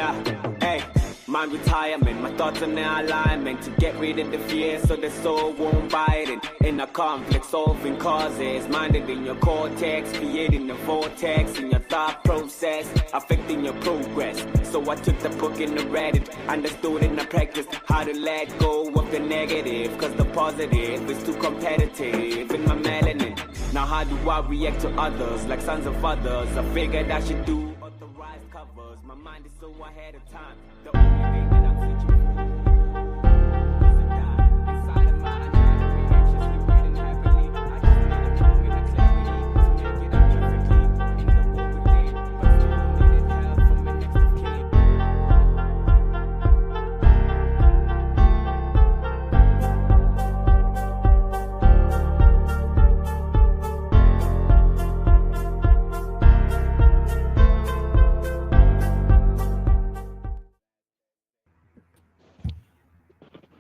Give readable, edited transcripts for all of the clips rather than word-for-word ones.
Yeah, hey, my retirement, my thoughts are in alignment to get rid of the fear so the soul won't bite it. In a conflict, solving causes, minded in your cortex, creating a vortex in your thought process, affecting your progress. So I took the book and I read it, understood and I practiced how to let go of the negative, cause the positive is too competitive in my melanin. Now how do I react to others like sons of others? I figured I should do authorized covers. My mind is so ahead of time. The only thing that I'm searching for is to die inside of my anxiety, breathing happily. I just need a moment of clarity to make it up perfectly. In the war within, but still needed help from my next of kin.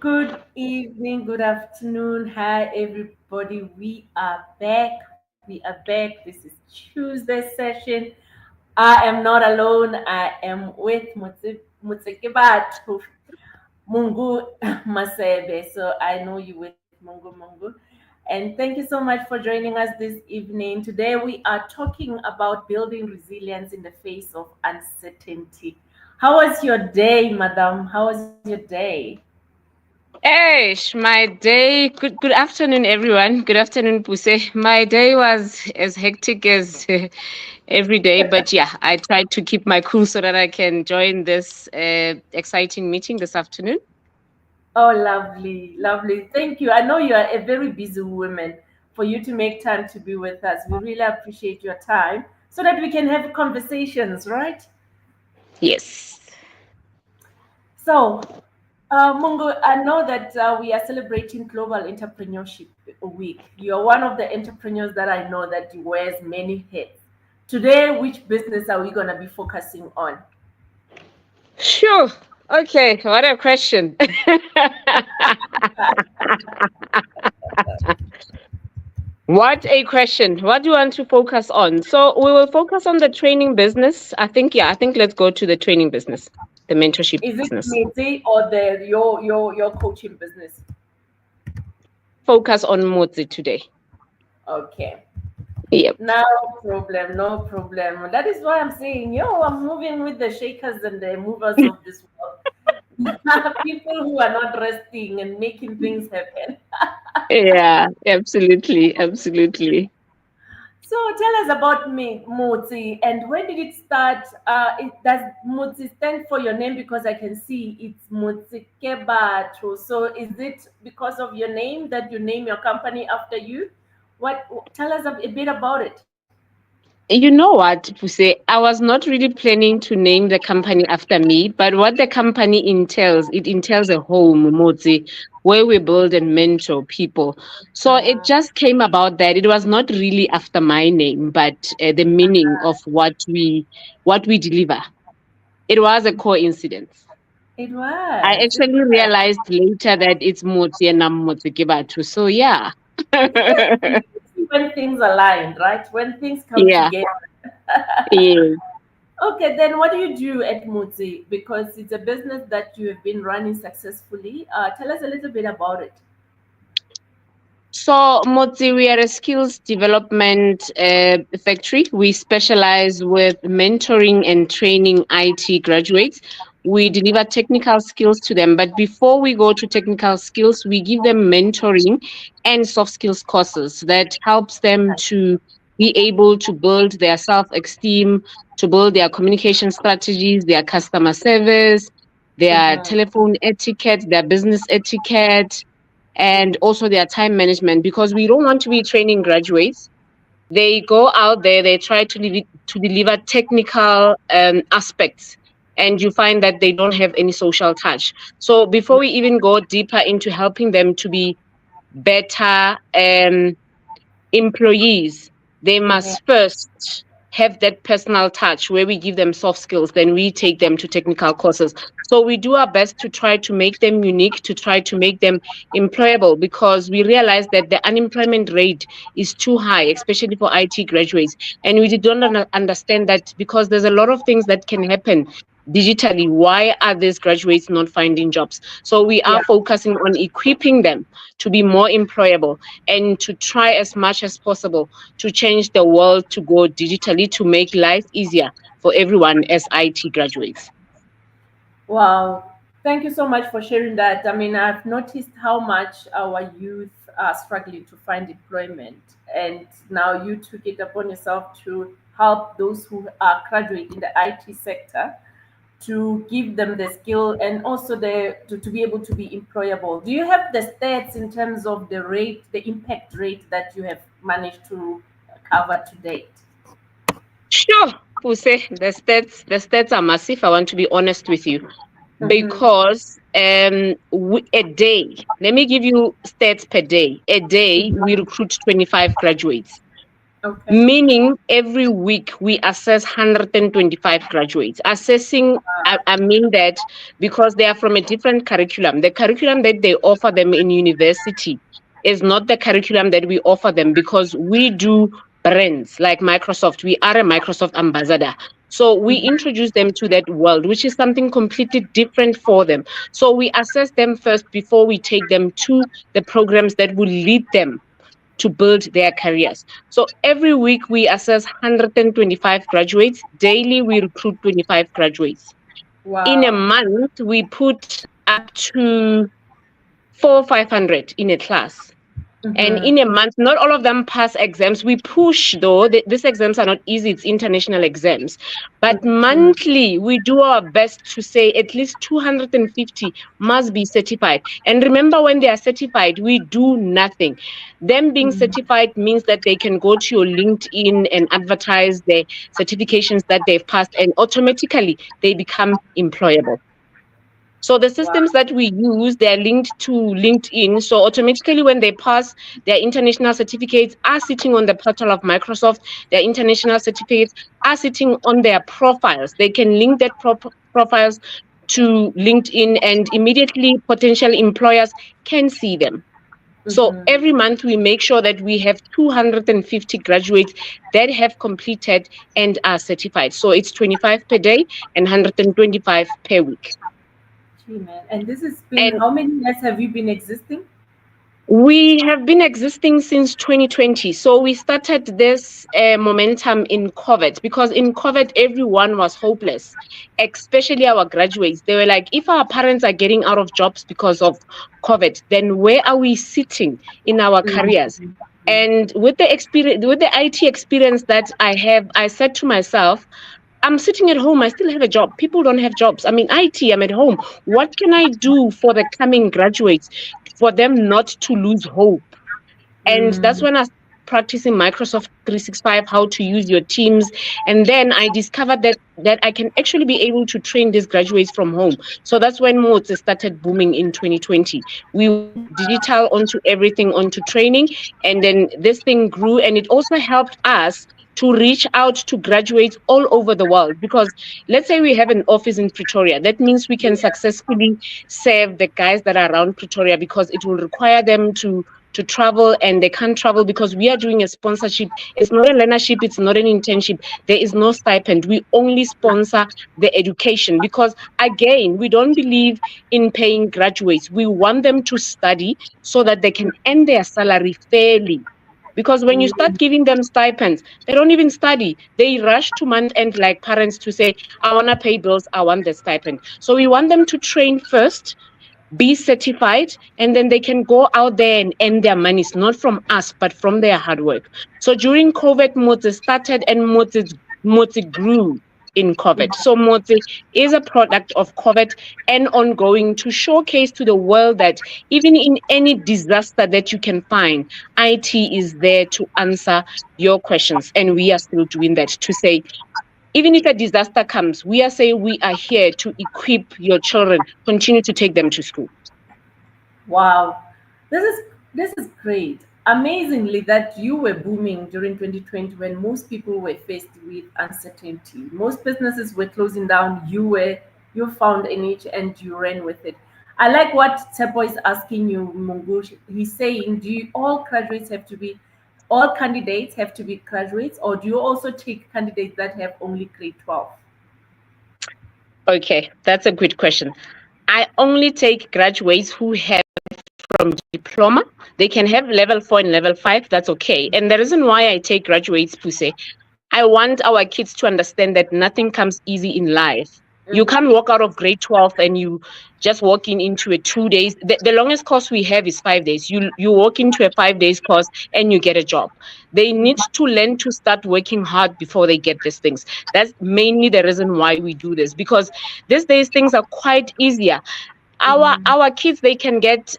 Good evening, good afternoon. Hi, everybody. We are back. We are back. This is Tuesday session. I am not alone. I am with Mutsekebatu Mungu Masebe. So I know you with Mungu. And thank you so much for joining us this evening. Today we are talking about building resilience in the face of uncertainty. How was your day, madam? How was your day? Hey, my day. Good afternoon, everyone. Good afternoon, Puse. My day was as hectic as every day, but yeah, I tried to keep my cool so that I can join this exciting meeting this afternoon. Oh, lovely, lovely. Thank you. I know you are a very busy woman. For you to make time to be with us, we really appreciate your time so that we can have conversations, right? Yes. So, Mungo, I know that we are celebrating Global Entrepreneurship Week. You are one of the entrepreneurs that I know that wears many hats. Today, which business are we going to be focusing on? Sure. Okay. What a question. What a question. What do you want to focus on? So we will focus on the training business. I think let's go to the training business, the mentorship Is it business. Mete or your coaching business? Focus on Mozi today. Okay. Yep. No problem, no problem. That is why I'm saying, yo, I'm moving with the shakers and the movers of this world. People who are not resting and making things happen. Yeah, absolutely, absolutely. So tell us about me, Moti, and when did it start? Does Moti stand for your name? Because I can see it's Moti Kebato. So is it because of your name that you name your company after you? What? Tell us a bit about it. You know what, Puse? I was not really planning to name the company after me, but what the company entails, it entails a home, Mozi, where we build and mentor people. So it just came about that it was not really after my name, but the meaning of what we deliver. It was a coincidence. It I was. It actually was. realized later that it's Motsi and I'm Motsi Kibatu. So yeah. See when things aligned, right? When things come Yeah. together. Yeah. Okay, then what do you do at Mutsi? Because it's a business that you have been running successfully. Tell us a little bit about it. So, Motsi, we are a skills development factory. We specialize with mentoring and training IT graduates. We deliver technical skills to them, but before we go to technical skills, we give them mentoring and soft skills courses that helps them to be able to build their self-esteem, to build their communication strategies, their customer service, their Mhm. telephone etiquette, their business etiquette, and also their time management, because we don't want to be training graduates. They go out there, they try to deliver technical aspects, and you find that they don't have any social touch. So before we even go deeper into helping them to be better employees, they Mhm. must first have that personal touch where we give them soft skills, then we take them to technical courses. So we do our best to try to make them unique, to try to make them employable, because we realize that the unemployment rate is too high, especially for IT graduates. And we don't understand that, because there's a lot of things that can happen digitally, why are these graduates not finding jobs? So we Yeah. are focusing on equipping them to be more employable and to try as much as possible to change the world to go digitally to make life easier for everyone as IT graduates. Wow. Thank you so much for sharing that. I mean, I've noticed how much our youth are struggling to find employment. And now you took it upon yourself to help those who are graduating in the IT sector to give them the skill and also to be able to be employable. Do you have the stats in terms of the rate, the impact rate that you have managed to cover to date? Sure, Puse, the stats are massive. I want to be honest with you Mm-hmm. because a day, let me give you stats per day. A day we recruit 25 graduates. Okay. Meaning every week we assess 125 graduates. Assessing, I mean that because they are from a different curriculum. The curriculum that they offer them in university is not the curriculum that we offer them because we do brands like Microsoft. We are a Microsoft ambassador. So we introduce them to that world, which is something completely different for them. So we assess them first before we take them to the programs that will lead them to build their careers. So every week we assess 125 graduates. Daily we recruit 25 graduates. In a Wow. month we put up to 500 in a class. And Mm-hmm. in a month, not all of them pass exams. We push though. These exams are not easy. It's international exams. But Mm-hmm. monthly, we do our best to say at least 250 must be certified. And remember, when they are certified, we do nothing. Them being certified means that they can go to your LinkedIn and advertise their certifications that they've passed, and automatically they become employable. So the Wow. systems that we use, they're linked to LinkedIn. So automatically when they pass, their international certificates are sitting on the portal of Microsoft. Their international certificates are sitting on their profiles. They can link that profiles to LinkedIn and immediately potential employers can see them. So Mm-hmm. every month we make sure that we have 250 graduates that have completed and are certified. So it's 25 per day and 125 per week. Gee, man. And this has been, And how many years have you been existing? we have been existing since 2020. So we started this momentum in COVID because in COVID, everyone was hopeless, especially our graduates. They were like, if our parents are getting out of jobs because of COVID, then where are we sitting in our careers? Mm-hmm. And with the experience, with the IT experience that I have, I said to myself, I'm sitting at home. I still have a job. People don't have jobs. I'm in IT. I'm at home. What can I do for the coming graduates for them not to lose hope? And that's Mm. when I started practicing Microsoft 365, how to use your teams. And then I discovered that I can actually be able to train these graduates from home. So that's when Mods started booming in 2020. We went digital onto everything, onto training, and then this thing grew, and it also helped us to reach out to graduates all over the world. Because let's say we have an office in Pretoria, that means we can Yeah. successfully serve the guys that are around Pretoria because it will require them to travel, and they can't travel because we are doing a sponsorship. It's not a learnership, it's not an internship. There is no stipend. We only sponsor the education because, again, we don't believe in paying graduates. We want them to study so that they can earn their salary fairly. Because when you start Mm. giving them stipends, they don't even study. They rush to month end like parents to say, I want to pay bills, I want the stipend. So we want them to train first, be certified, and then they can go out there and earn their monies, not from us, but from their hard work. So during COVID, Motse started and Motse grew in COVID. So Motse is a product of COVID and ongoing to showcase to the world that even in any disaster that you can find, IT is there to answer your questions. And we are still doing that to say, even if a disaster comes, we are saying we are here to equip your children, continue to take them to school. Wow. This is great. Amazingly that you were booming during 2020 when most people were faced with uncertainty. Most businesses were closing down. You found a niche and you ran with it. I like what Tepo is asking you, Mungush. He's saying, do you, all candidates have to be graduates, or do you also take candidates that have only grade 12? Okay, that's a good question. I only take graduates who have from diploma. They can have level 4 and level 5. That's okay. And the reason why I take graduates, Puse, I want our kids to understand that nothing comes easy in life. You can't walk out of grade 12 and you just walking into a 2 days. The longest course we have is 5 days. You walk into a 5 days course and you get a job. They need to learn to start working hard before they get these things. That's mainly the reason why we do this, because these days things are quite easier. Our kids, they can get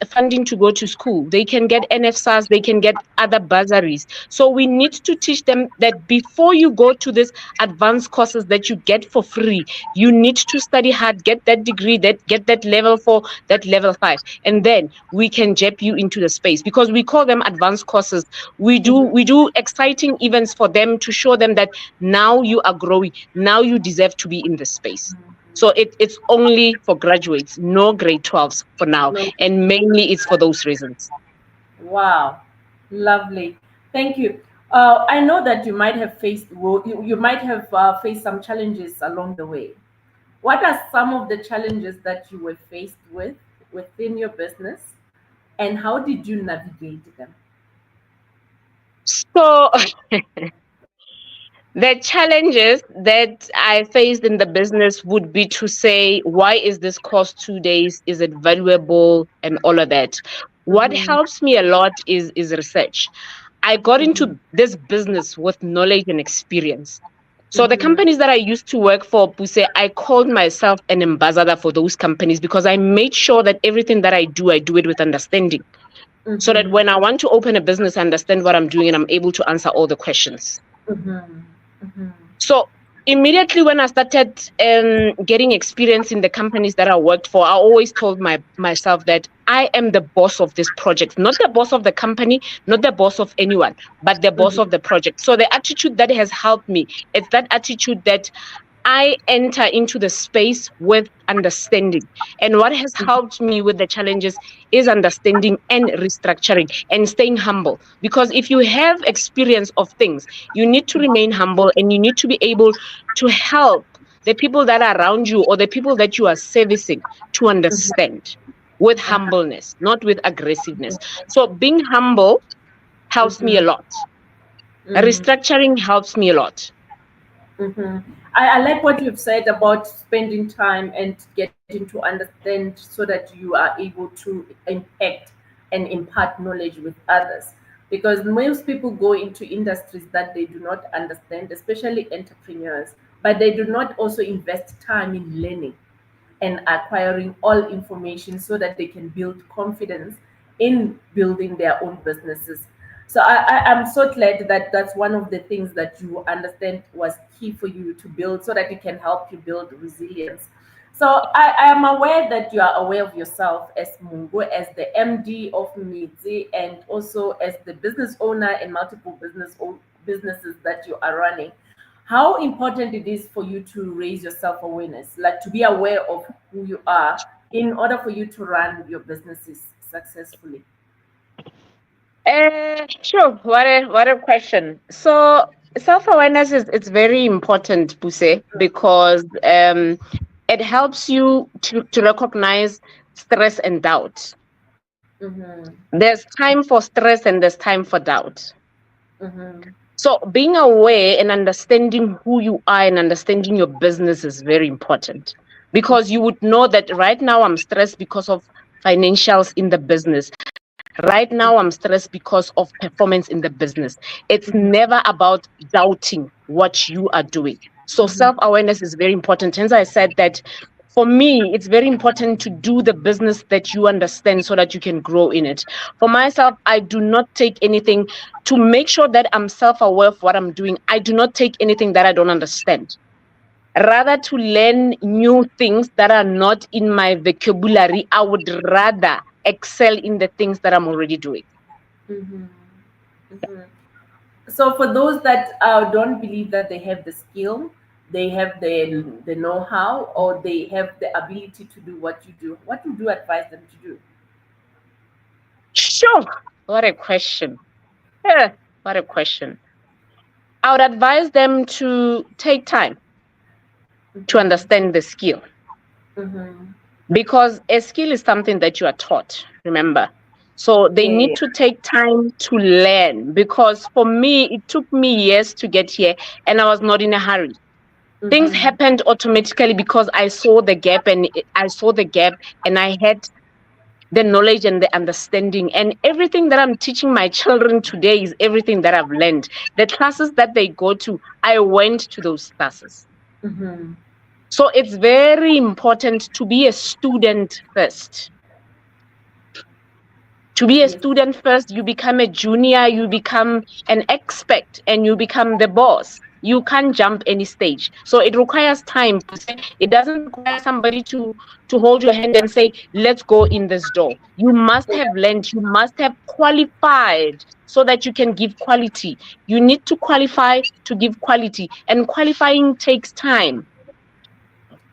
funding to go to school, they can get NFSAs, they can get other bursaries. So we need to teach them that before you go to this advanced courses that you get for free, you need to study hard, get that degree, that get that level 4, that level 5, and then we can jump you into the space, because we call them advanced courses. We do exciting events for them to show them that now you are growing, now you deserve to be in the space. So it's only for graduates, no grade 12s for now. No. And mainly it's for those reasons. Wow, lovely. Thank you. I know that you might have faced you might have faced some challenges along the way. What are some of the challenges that you were faced with within your business, and how did you navigate them? So the challenges that I faced in the business would be to say, why is this course 2 days? Is it valuable? And all of that. What Mm-hmm. helps me a lot is research. I got into this business with knowledge and experience. So the Mm-hmm. companies that I used to work for, Puse, I called myself an ambassador for those companies, because I made sure that everything that I do it with understanding. So that Mm-hmm. when I want to open a business, I understand what I'm doing and I'm able to answer all the questions. Mm-hmm. Mm-hmm. So immediately when I started getting experience in the companies that I worked for, I always told myself that I am the boss of this project, not the boss of the company, not the boss of anyone, but the boss of the project. So the attitude that has helped me, it's that attitude that I enter into the space with understanding. And what has helped me with the challenges is understanding and restructuring and staying humble. Because if you have experience of things, you need to remain humble and you need to be able to help the people that are around you or the people that you are servicing to understand with humbleness, not with aggressiveness. So being humble helps me a lot. Mm-hmm. Restructuring helps me a lot. Mm-hmm. I like what you've said about spending time and getting to understand so that you are able to impact and impart knowledge with others. Because most people go into industries that they do not understand, especially entrepreneurs, but they do not also invest time in learning and acquiring all information so that they can build confidence in building their own businesses. So I'm so glad that that's one of the things that you understand was key for you to build so that it can help you build resilience. So I am aware that you are aware of yourself as Mungo, as the MD of Midzi, and also as the business owner in multiple businesses that you are running. How important it is for you to raise your self-awareness, like to be aware of who you are in order for you to run your businesses successfully. Sure. What a question. So self-awareness is it's very important, Puse, because it helps you to recognize stress and doubt. Mm-hmm. There's time for stress and there's time for doubt. Mm-hmm. So being aware and understanding who you are and understanding your business is very important, because you would know that right now I'm stressed because of financials in the business. Right now I'm stressed because of performance in the business. It's never about doubting what you are doing. So self-awareness is very important. Hence I said that for me, it's very important to do the business that you understand so that you can grow in it. For myself, I do not take anything to make sure that I'm self-aware of what I'm doing. I do not take anything that I don't understand. Rather to learn new things that are not in my vocabulary, I would rather excel in the things that I'm already doing. Mm-hmm. Mm-hmm. So for those that don't believe that they have the skill, they have the know-how, or they have the ability to do what you do, what would you advise them to do? Sure. What a question. What a question. I would advise them to take time. to understand the skill. Mm-hmm. Because a skill is something that you are taught, remember. So they Yeah. need to take time to learn, because for me, it took me years to get here and I was not in a hurry. Things Mm-hmm. happened automatically because I saw the gap, and I had the knowledge and the understanding. And everything that I'm teaching my children today is everything that I've learned. The classes that they go to, I went to those classes. Mm-hmm. So it's very important to be a student first. To be a Yes, student first, you become a junior, you become an expert, and you become the boss. You can't jump any stage. So it requires time. It doesn't require somebody to hold your hand and say, let's go in this door. You must have learned, you must have qualified so that you can give quality. You need to qualify to give quality, and qualifying takes time.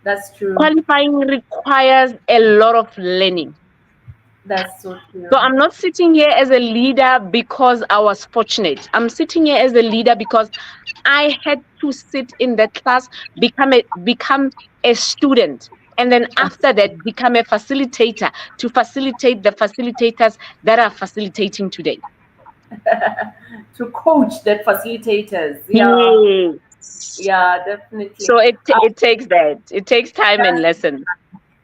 that's true. Qualifying requires a lot of learning. That's so So true. I'm not sitting here as a leader because I was fortunate. I'm sitting here as a leader because I had to sit in that class, become a student, and then after that become a facilitator to facilitate the facilitators that are facilitating today. To coach that facilitators. Yeah, Yes. yeah, definitely. So it takes that. It takes time and lesson.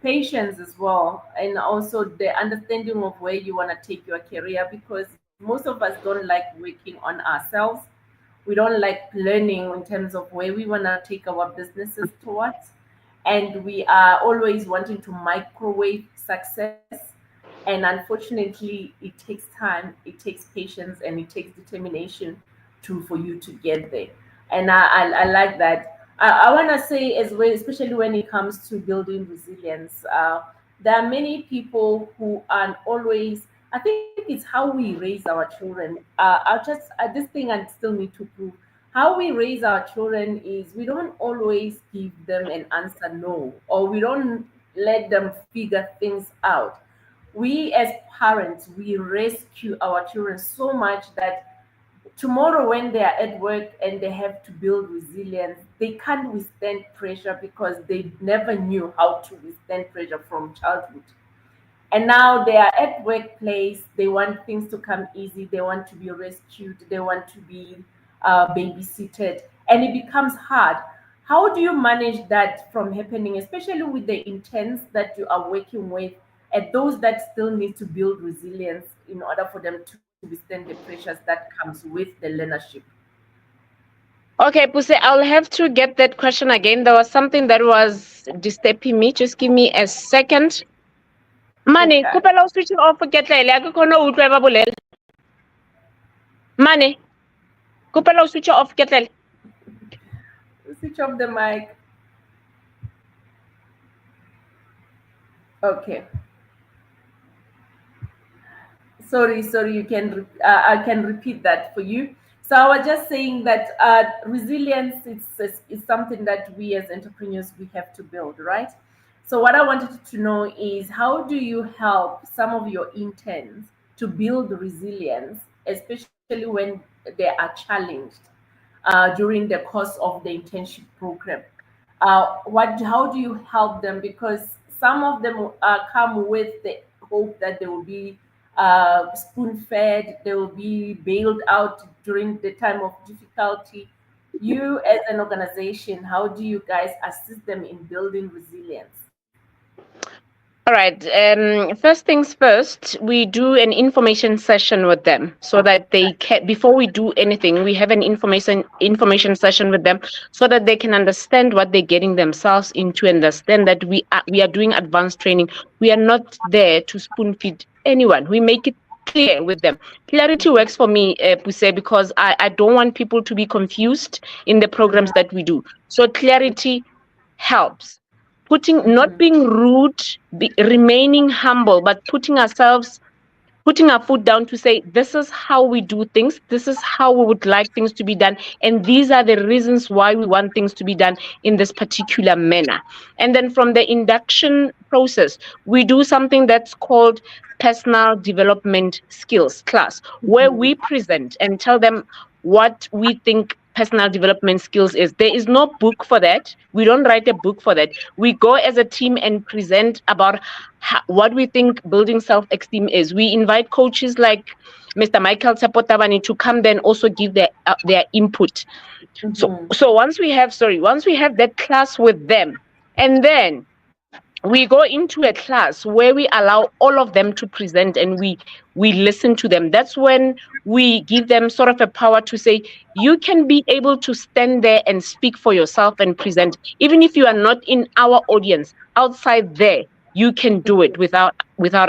Patience as well, and also the understanding of where you want to take your career, because most of us don't like working on ourselves. We don't like learning in terms of where we want to take our businesses towards, and we are always wanting to microwave success. And unfortunately, it takes time, it takes patience, and it takes determination to for you to get there. And I like that. I want to say as well, especially when it comes to building resilience, there are many people who aren't always. I think it's how we raise our children. This thing I still need to prove. How we raise our children is we don't always give them an answer no, or we don't let them figure things out. We as parents, we rescue our children so much that tomorrow when they are at work and they have to build resilience, they can't withstand pressure because they never knew how to withstand pressure from childhood. And now they are at workplace, they want things to come easy, they want to be rescued, they want to be babysitted, and it becomes hard. How do you manage that from happening, especially with the intents that you are working with, and those that still need to build resilience in order for them to withstand the pressures that comes with the learnership? Okay, Puse, I'll have to get that question again. There was something that was disturbing me. Just give me a second. Mane, Okay. kupela o switch off ketlele. Akukho no utlwa ba bolela. Mane, kupela o switch off ketlele. Switch off the mic. Okay. Sorry, you can I can repeat that for you. So I was just saying that resilience is something that we as entrepreneurs we have to build, right? So what I wanted to know is how do you help some of your interns to build resilience, especially when they are challenged during the course of the internship program? How do you help them? Because some of them come with the hope that they will be spoon fed, they will be bailed out during the time of difficulty. You, as an organization, how do you guys assist them in building resilience? All right. First things first, we do an information session with them so that they can, before we do anything, we have an information session with them so that they can understand what they're getting themselves into, understand that we are doing advanced training. We are not there to spoon feed anyone. We make it clear with them. Clarity works for me, Puse, because I don't want people to be confused in the programs that we do. So clarity helps. Not being rude, remaining humble, but putting our foot down to say, this is how we do things, this is how we would like things to be done, and these are the reasons why we want things to be done in this particular manner. And then from the induction process, we do something that's called personal development skills class, where we present and tell them what we think personal development skills is. There is no book for that. We don't write a book for that. We go as a team and present about what we think building self-esteem is. We invite coaches like Mr. Michael Tsepotabani to come then also give their input. So once we have that class with them, and then we go into a class where we allow all of them to present and we listen to them. That's when we give them sort of a power to say, you can be able to stand there and speak for yourself and present. Even if you are not in our audience, outside there, you can do it without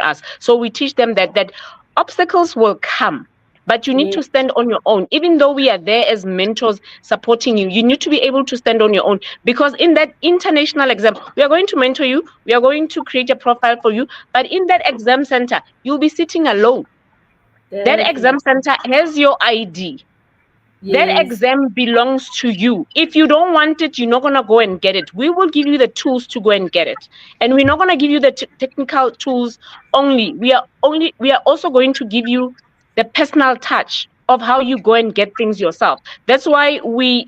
us. So we teach them that obstacles will come, but you need to stand on your own. Even though we are there as mentors supporting you, you need to be able to stand on your own. Because in that international exam, we are going to mentor you, we are going to create a profile for you, but in that exam center, you'll be sitting alone. That exam center has your ID. That exam belongs to you. If you don't want it, you're not going to go and get it. We will give you the tools to go and get it. And we're not going to give you the technical tools only. We are also going to give you the personal touch of how you go and get things yourself. That's why we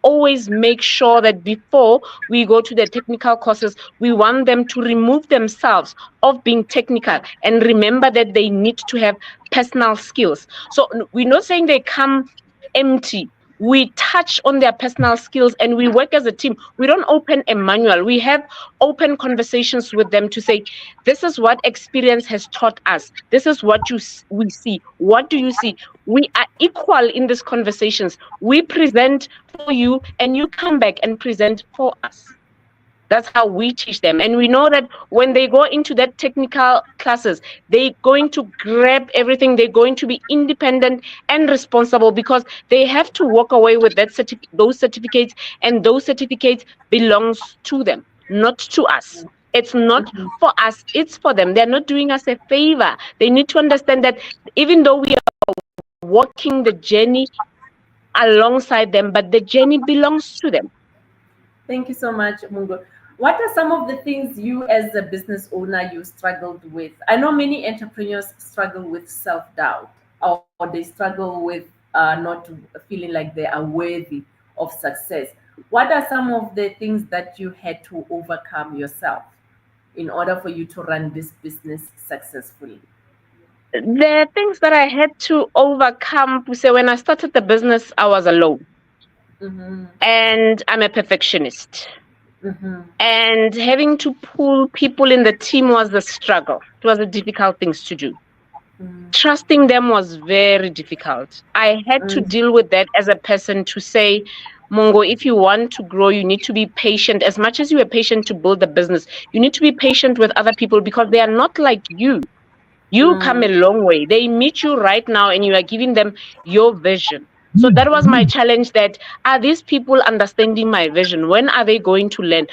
always make sure that before we go to the technical courses, we want them to remove themselves of being technical and remember that they need to have personal skills. So we're not saying they come empty. We touch on their personal skills and we work as a team. We don't open a manual. We have open conversations with them to say, this is what experience has taught us. This is what we see. What do you see? We are equal in these conversations. We present for you and you come back and present for us. That's how we teach them. And we know that when they go into that technical classes, they're going to grab everything. They're going to be independent and responsible because they have to walk away with those certificates, and those certificates belongs to them, not to us. It's not for us, it's for them. They're not doing us a favor. They need to understand that even though we are walking the journey alongside them, but the journey belongs to them. Thank you so much, Mungo. What are some of the things you as a business owner you struggled with? I know many entrepreneurs struggle with self-doubt, or they struggle with not feeling like they are worthy of success. What are some of the things that you had to overcome yourself in order for you to run this business successfully? The things that I had to overcome, so when I started the business, I was alone. And I'm a perfectionist. And having to pull people in the team was a struggle. It was a difficult thing to do. Trusting them was very difficult. I had to deal with that as a person to say, Mongo, if you want to grow, you need to be patient. As much as you are patient to build a business, you need to be patient with other people because they are not like you. You come a long way. They meet you right now and you are giving them your vision. So that was my challenge, that are these people understanding my vision? When are they going to learn?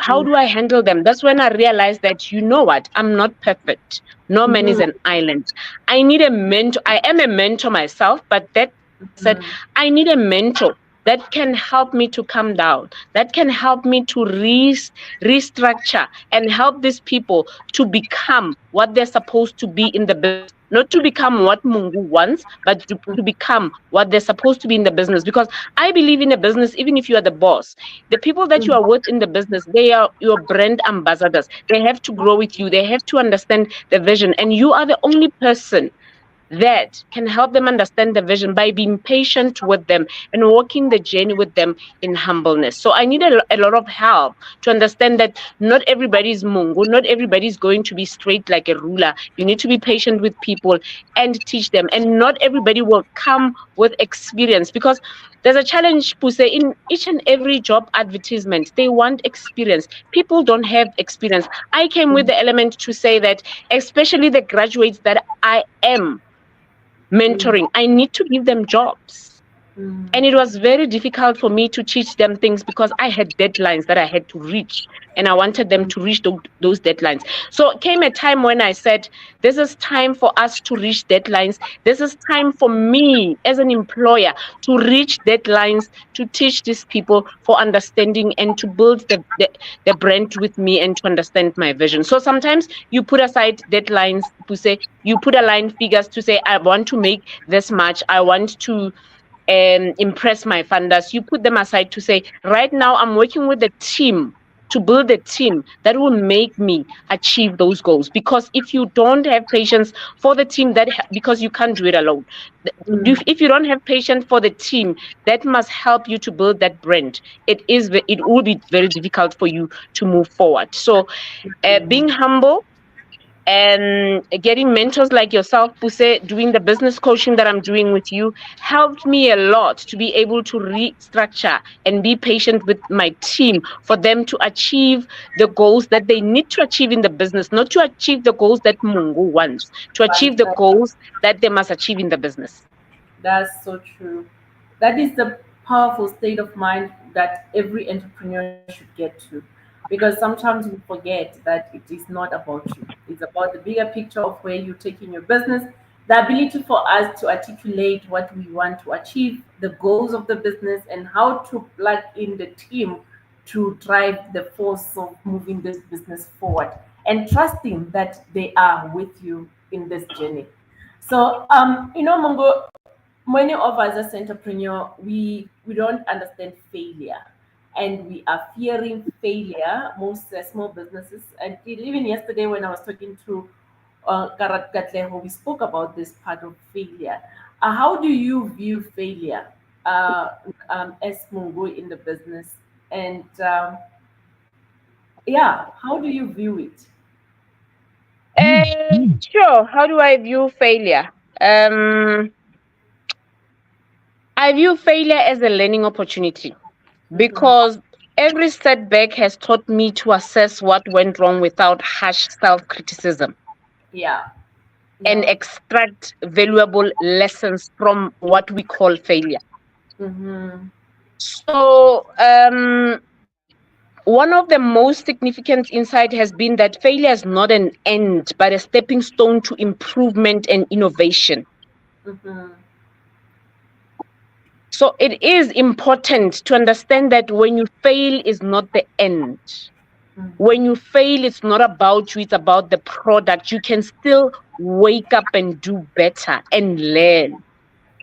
How do I handle them? That's when I realized that, you know what, I'm not perfect. No man is an island. I need a mentor. I am a mentor myself, but that said, I need a mentor that can help me to come down, that can help me to restructure and help these people to become what they're supposed to be in the business. Not to become what Mungu wants, but to become what they're supposed to be in the business. Because I believe in a business, even if you are the boss, the people that you are with in the business, they are your brand ambassadors. They have to grow with you. They have to understand the vision. And you are the only person that can help them understand the vision by being patient with them and walking the journey with them in humbleness. So I need a lot of help to understand that not everybody is Mungu, not everybody is going to be straight like a ruler. You need to be patient with people and teach them. And not everybody will come with experience, because there's a challenge, Puse, in each and every job advertisement. They want experience. People don't have experience. I came with the element to say that, especially the graduates that I am mentoring, I need to give them jobs. And it was very difficult for me to teach them things because I had deadlines that I had to reach, and I wanted them to reach those deadlines. So it came a time when I said, this is time for us to reach deadlines. This is time for me as an employer to reach deadlines, to teach these people for understanding and to build the brand with me and to understand my vision. So sometimes you put aside deadlines to say, you put align figures to say, I want to make this much. I want to impress my funders. You put them aside to say, right now I'm working with a team to build a team that will make me achieve those goals. Because if you don't have patience for the team, because you can't do it alone. If you don't have patience for the team that must help you to build that brand, it will be very difficult for you to move forward. So being humble and getting mentors like yourself, Puse, doing the business coaching that I'm doing with you, helped me a lot to be able to restructure and be patient with my team for them to achieve the goals that they need to achieve in the business, not to achieve the goals that Mungu wants, to achieve the goals that they must achieve in the business. That's so true. That is the powerful state of mind that every entrepreneur should get to. Because sometimes we forget that it is not about you. It's about the bigger picture of where you're taking your business, the ability for us to articulate what we want to achieve, the goals of the business, and how to plug in the team to drive the force of moving this business forward and trusting that they are with you in this journey. So, Mongo, many of us as entrepreneur, we don't understand failure, and we are fearing failure. Most small businesses, and even yesterday when I was talking to Karat Katleho, we spoke about this part of failure. How do you view failure as Mongo in the business? And yeah, how do you view it? Sure. How do I view failure? I view failure as a learning opportunity, Mm-hmm. because every setback has taught me to assess what went wrong without harsh self criticism Yeah, and yeah. extract valuable lessons from what we call failure. Mm-hmm. So, one of the most significant insight has been that failure is not an end, but a stepping stone to improvement and innovation. Mm-hmm. So, it is important to understand that when you fail is not the end. When you fail, it's not about you, it's about the product. You can still wake up and do better and learn.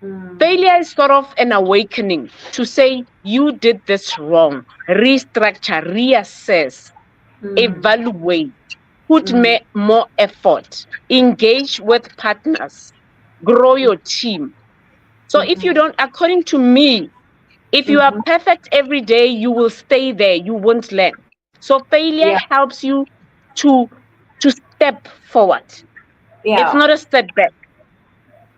Mm-hmm. Failure is sort of an awakening to say, you did this wrong, restructure, reassess, Mm, evaluate, put mm, more effort, engage with partners, grow your team. So if you mhm, don't, according to me, if you are mhm. perfect every day, you will stay there, you won't learn. So failure Yeah, helps you to to step forward. It's yeah, not a setback.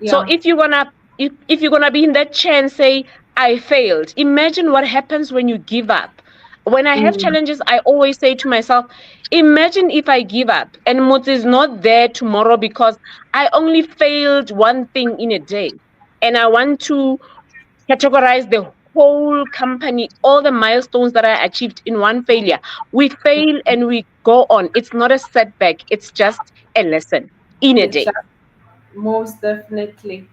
So yeah. if you're gonna be in that chair and say, I failed, imagine what happens when you give up. When I have Mm, challenges, I always say to myself, imagine if I give up and Mut is not there tomorrow because I only failed one thing in a day. And I want to categorize the whole company, all the milestones that I achieved in one failure. We fail and we go on. It's not a setback, it's just a lesson in a it's day. just most definitely,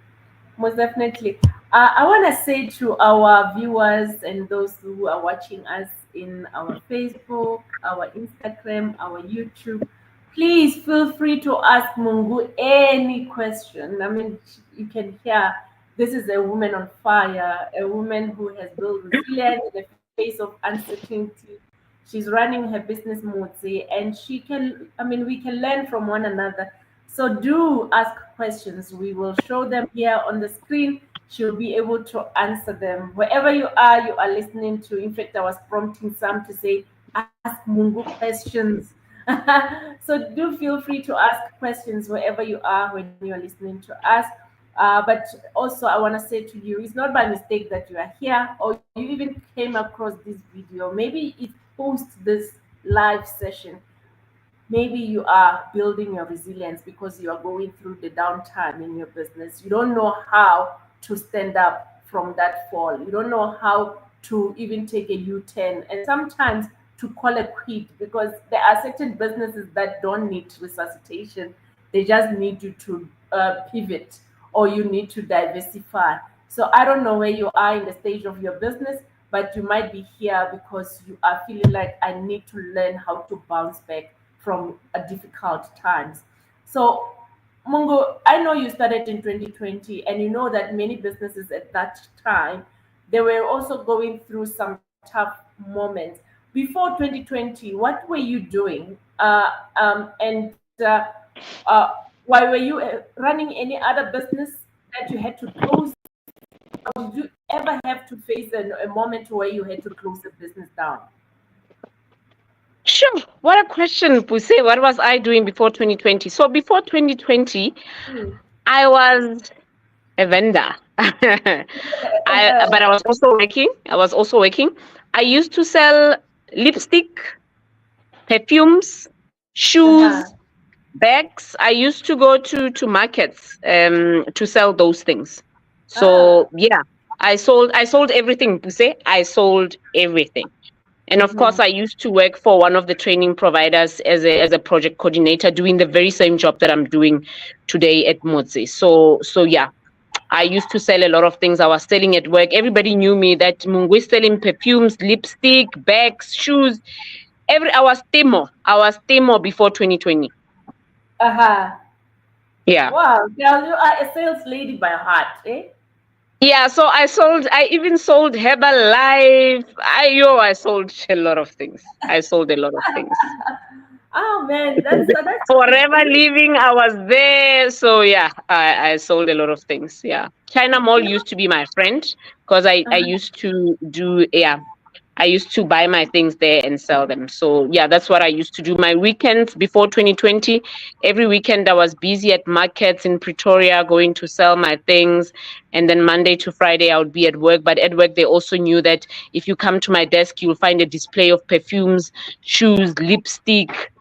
most definitely. I want to say to our viewers and those who are watching us in our Facebook, our Instagram, our YouTube, please feel free to ask Mungu any question. I mean, you can hear this is a woman on fire, a woman who has built resilience in the face of uncertainty. She's running her business Motse, and she can, I mean, we can learn from one another. So do ask questions. We will show them here on the screen. She'll be able to answer them. Wherever you are listening to. In fact, I was prompting some to say, ask Mungu questions. So do feel free to ask questions wherever you are when you are listening to us. But also, I want to say to you, it's not by mistake that you are here or you even came across this video. Maybe it post this live session. Maybe you are building your resilience because you are going through the downtime in your business. You don't know how to stand up from that fall. You don't know how to even take a U-turn and sometimes to call a quit, because there are certain businesses that don't need resuscitation. They just need you to pivot, or you need to diversify. So I don't know where you are in the stage of your business, but you might be here because you are feeling like I need to learn how to bounce back from a difficult times. So, Mungo, I know you started in 2020, and you know that many businesses at that time, they were also going through some tough moments. Before 2020, what were you doing? And why were you running any other business that you had to close? Or did you ever have to face a moment where you had to close the business down? Sure. What a question, Puse. What was I doing before 2020? So before 2020, Hmm. I was a vendor. But I was also working. I was also working. I used to sell lipstick, perfumes, Uh-huh. shoes, bags. I used to go to markets to sell those things. Ah. So yeah, I sold everything, Puse. I sold everything. And of Mm-hmm. course, I used to work for one of the training providers as a project coordinator, doing the very same job that I'm doing today at Motse. So yeah, I used to sell a lot of things. I was selling at work. Everybody knew me that Mungu is selling perfumes, lipstick, bags, shoes. I was Temo. I was Temo before 2020. Uh-huh. Yeah. Wow, girl, you are a sales lady by heart, eh? Yeah, so I even sold Herbalife. I sold a lot of things. I sold a lot of things. Oh man, that's good. Forever living, I was there. So yeah, I sold a lot of things. Yeah. China Mall You know, used to be my friend because I uh-huh. used to do, yeah, I used to buy my things there and sell them. So yeah, that's what I used to do. My weekends before 2020, every weekend I was busy at markets in Pretoria going to sell my things. And then Monday to Friday I would be at work. But at work they also knew that if you come to my desk, you'll find a display of perfumes, shoes, lipstick,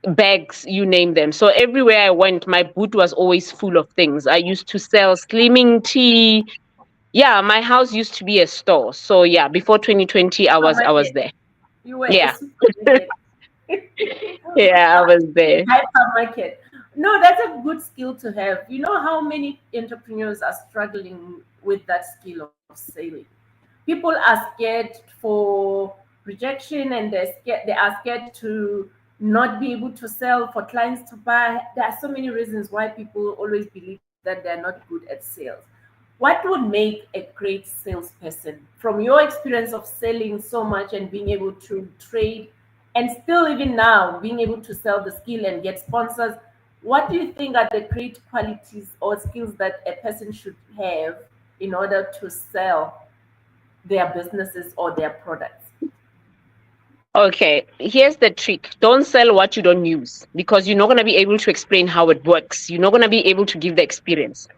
bags, you name them. So everywhere I went, my boot was always full of things. I used to sell slimming tea. Yeah, my house used to be a store. So yeah, before 2020, I was Supermarket. there. You were a Yeah. supermarket. Yeah, I was there. Hypermarket. No, that's a good skill to have. You know how many entrepreneurs are struggling with that skill of selling? People are scared for rejection, and they are scared to not be able to sell, for clients to buy. There are so many reasons why people always believe that they're not good at sales. What would make a great salesperson, from your experience of selling so much and being able to trade, and still even now being able to sell the skill and get sponsors? What do you think are the great qualities or skills that a person should have in order to sell their businesses or their products? Okay, here's the trick. Don't sell what you don't use because you're not going to be able to explain how it works. You're not going to be able to give the experience.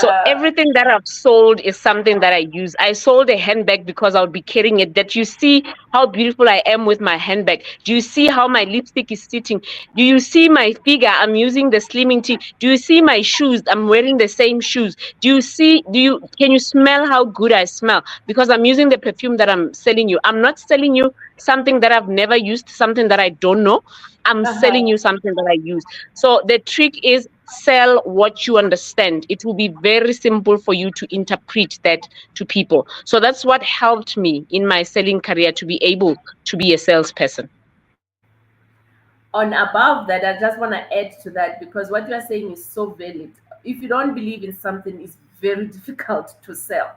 So Uh, everything that I've sold is something that I use. I sold a handbag because I would be carrying it. That you see how beautiful I am with my handbag. Do you see how my lipstick is sitting? Do you see my figure? I'm using the slimming tee. Do you see my shoes? I'm wearing the same shoes. Can you smell how good I smell? Because I'm using the perfume that I'm selling you. I'm not selling you something that I've never used, something that I don't know. I'm selling uh-huh. you something that I use. So the trick is sell what you understand. It will be very simple for you to interpret that to people. So that's what helped me in my selling career to be able to be a salesperson. On above that, I just want to add to that, because what you are saying is so valid. If you don't believe in something, it's very difficult to sell.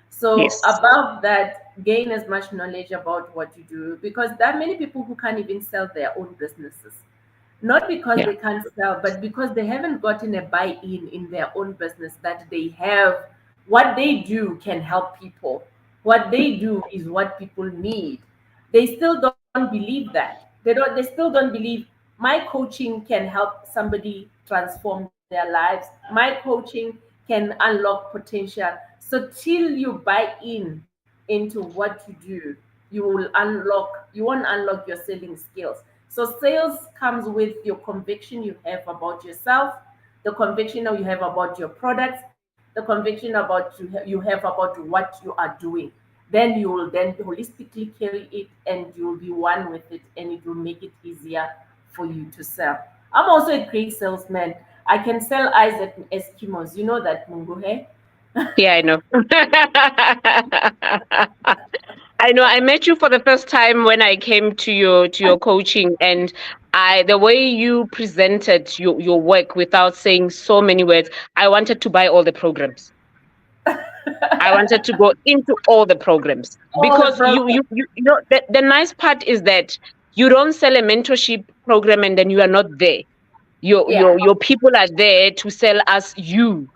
So Yes. above that, gain as much knowledge about what you do, because there are many people who can't even sell their own businesses, not because Yeah. they can't sell, but because they haven't gotten a buy-in in their own business, that they have what they do can help people. What they do is what people need. They still don't believe that. They still don't believe my coaching can help somebody transform their lives. My coaching can unlock potential. So till you buy into what you do, you won't unlock your selling skills. So sales comes with your conviction you have about yourself, the conviction that you have about your products, the conviction about you have about what you are doing. Then you will then holistically carry it, and you'll be one with it, and it will make it easier for you to sell. I'm also a great salesman. I can sell eyes at Eskimos. You know that, Mungu, hey? Yeah, I know. I know. I met you for the first time when I came to your coaching, and The way you presented your work without saying so many words, I wanted to buy all the programs. I wanted to go into all the programs All the because programs. you know the nice part is that you don't sell a mentorship program and then you are not there. Yeah. Your people are there to sell us you.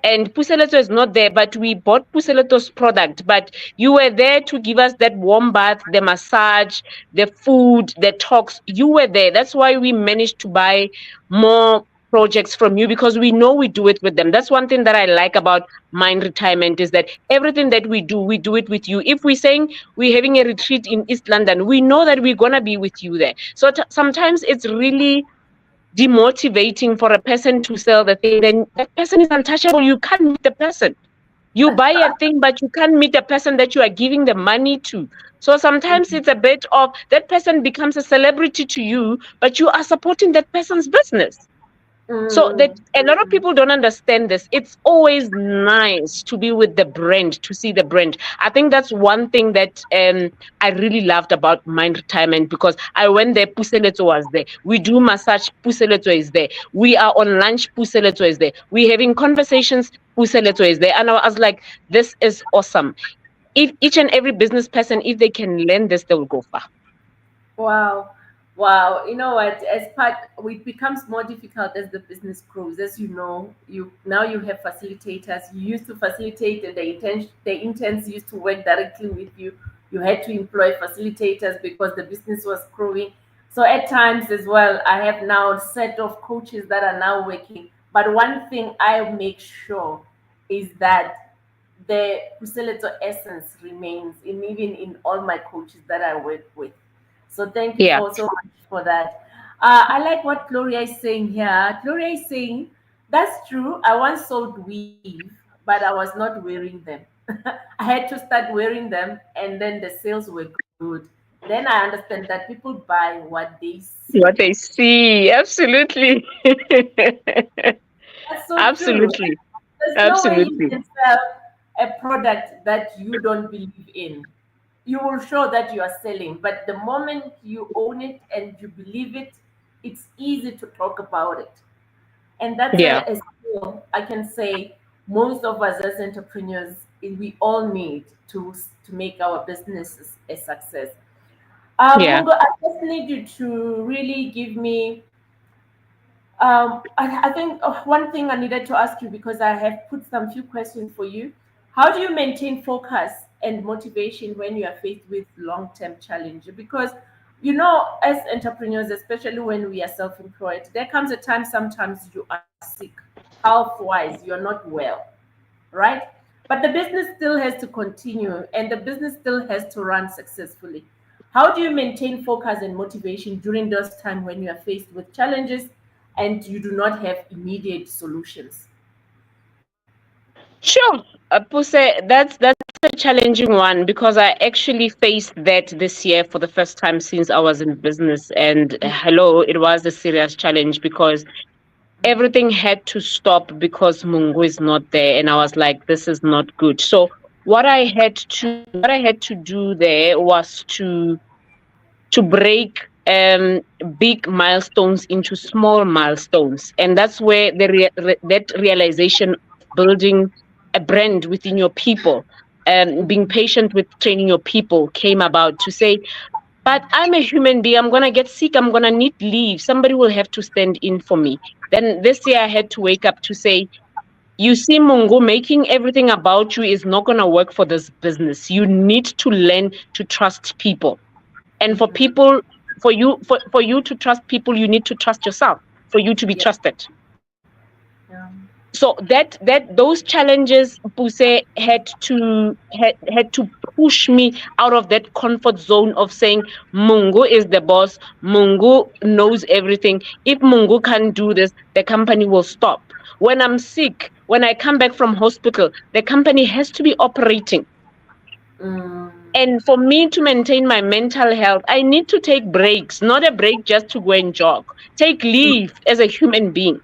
And Puseleto is not there, but we bought Puseleto's product. But you were there to give us that warm bath, the massage, the food, the talks. You were there. That's why we managed to buy more projects from you because we know we do it with them. That's one thing that I like about Mind Retirement is that everything that we do it with you. If we're saying we're having a retreat in East London, we know that we're gonna be with you there. So sometimes it's really demotivating for a person to sell the thing, then that person is untouchable. You can't meet the person. You buy a thing, but you can't meet the person that you are giving the money to. So sometimes it's a bit of that person becomes a celebrity to you, but you are supporting that person's business. So that Mm, a lot of people don't understand this. It's always nice to be with the brand, to see the brand. I think that's one thing that I really loved about Mind Retirement because I went there, Puseleto was there. We do massage, Puseleto is there. We are on lunch, Puseleto is there. We having conversations, Puseleto is there. And I was like, this is awesome. If each and every business person, if they can learn this, they will go far. wow. Wow. You know what? As part, it becomes more difficult as the business grows. As you know, you now you have facilitators. You used to facilitate, and the interns used to work directly with you. You had to employ facilitators because the business was growing. So at times as well, I have now a set of coaches that are now working. But one thing I make sure is that the Puseleto essence remains in even in all my coaches that I work with. So thank you Yeah, for so much for that. I like what Gloria is saying here. Gloria is saying that's true. I once sold weave, but I was not wearing them. I had to start wearing them, and then the sales were good. Then I understand that people buy what they see. what I see. Absolutely. That's so true. Absolutely. There's no way you Absolutely. can sell a product that you don't believe in. You will show that you are selling, but the moment you own it and you believe it, it's easy to talk about it. And that's Yeah. a skill I can say most of us as entrepreneurs we all need to make our businesses a success. Yeah. Mungo, I just need you to really give me I think one thing I needed to ask you because I have put some few questions for you. How do you maintain focus and motivation when you are faced with long-term challenge? Because you know, as entrepreneurs, especially when we are self-employed, there comes a time sometimes you are sick, health-wise, you're not well, right? But the business still has to continue and the business still has to run successfully. How do you maintain focus and motivation during those times when you are faced with challenges and you do not have immediate solutions? Sure. Puse, that's a challenging one because I actually faced that this year for the first time since I was in business. And hello, it was a serious challenge because everything had to stop because Mungu is not there. And I was like, this is not good. So what I had to do there was to break big milestones into small milestones, and that's where that realization of building a brand within your people and being patient with training your people came about to say, but I'm a human being. I'm going to get sick. I'm going to need leave. Somebody will have to stand in for me. Then this year I had to wake up to say, you see, Mungo, making everything about you is not going to work for this business. You need to learn to trust people. And for people, for you to trust people, you need to trust yourself for you to be Yeah. trusted. Yeah. So that those challenges, Puse, had to push me out of that comfort zone of saying Mungu is the boss, Mungu knows everything. If Mungu can't do this, the company will stop. When I'm sick, when I come back from hospital, the company has to be operating. Mm, And for me to maintain my mental health, I need to take breaks, not a break just to go and jog. Take leave as a human being.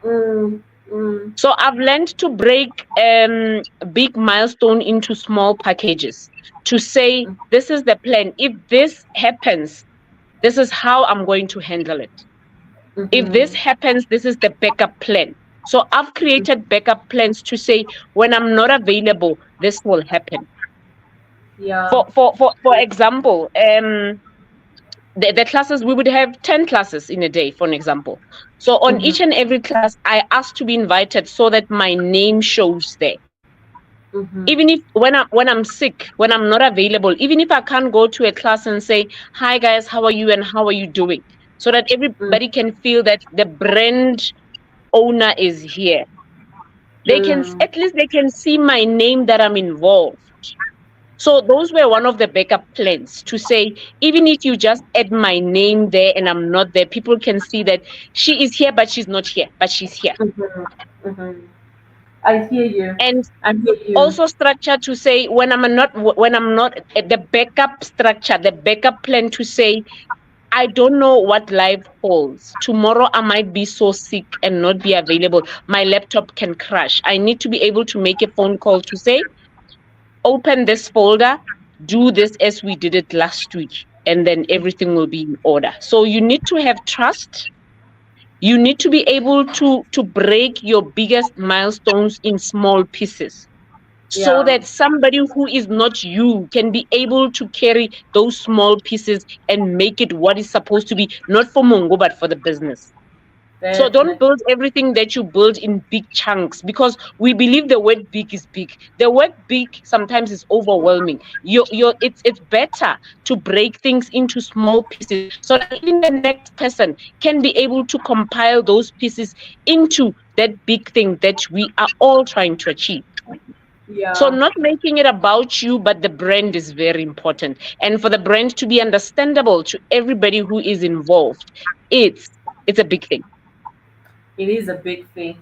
mm, mm, So I've learned to break big milestone into small packages to say, this is the plan. If this happens, This is how I'm going to handle it. If this Mm-hmm. happens, this is the backup plan. So I've created backup plans to say when I'm not available, this will happen. Yeah. For example, the classes, we would have 10 classes in a day, for an example. So on Mm-hmm. each and every class, I ask to be invited so that my name shows there. Mm-hmm. Even if when I'm sick, when I'm not available, even if I can't go to a class and say, hi guys, how are you and how are you doing? So that everybody can feel that the brand owner is here. They can, Mm-hmm. at least they can see my name, that I'm involved. So those were one of the backup plans, to say, even if you just add my name there and I'm not there, people can see that she is here, but she's not here, but she's here. Mm-hmm. Mm-hmm. I hear you. And I hear you. also structure to say, when I'm not the backup structure, the backup plan to say, I don't know what life holds. Tomorrow I might be so sick and not be available. My laptop can crash. I need to be able to make a phone call to say, open this folder, do this as we did it last week, and then everything will be in order. So you need to have trust. You need to be able to break your biggest milestones in small pieces, so Yeah. that somebody who is not you can be able to carry those small pieces and make it what is supposed to be, not for Mongo, but for the business. So don't Definitely. build everything that you build in big chunks, because we believe the word big is big. The word big sometimes is overwhelming. It's better to break things into small pieces, so that even the next person can be able to compile those pieces into that big thing that we are all trying to achieve. So Yeah. not making it about you, but the brand is very important. And for the brand to be understandable to everybody who is involved, it's it's a big thing. It is a big thing.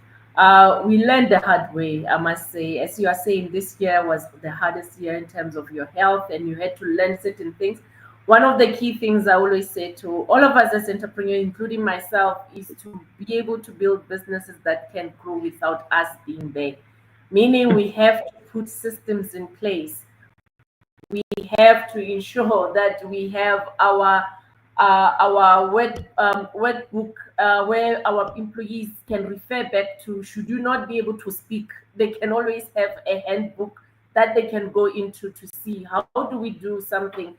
We learned the hard way, I must say. As you are saying, this year was the hardest year in terms of your health, and you had to learn certain things. One of the key things I always say to all of us as entrepreneurs, including myself, is to be able to build businesses that can grow without us being there. Meaning, we have to put systems in place. We have to ensure that we have our word book where our employees can refer back to. Should you not be able to speak, they can always have a handbook that they can go into to see how do we do something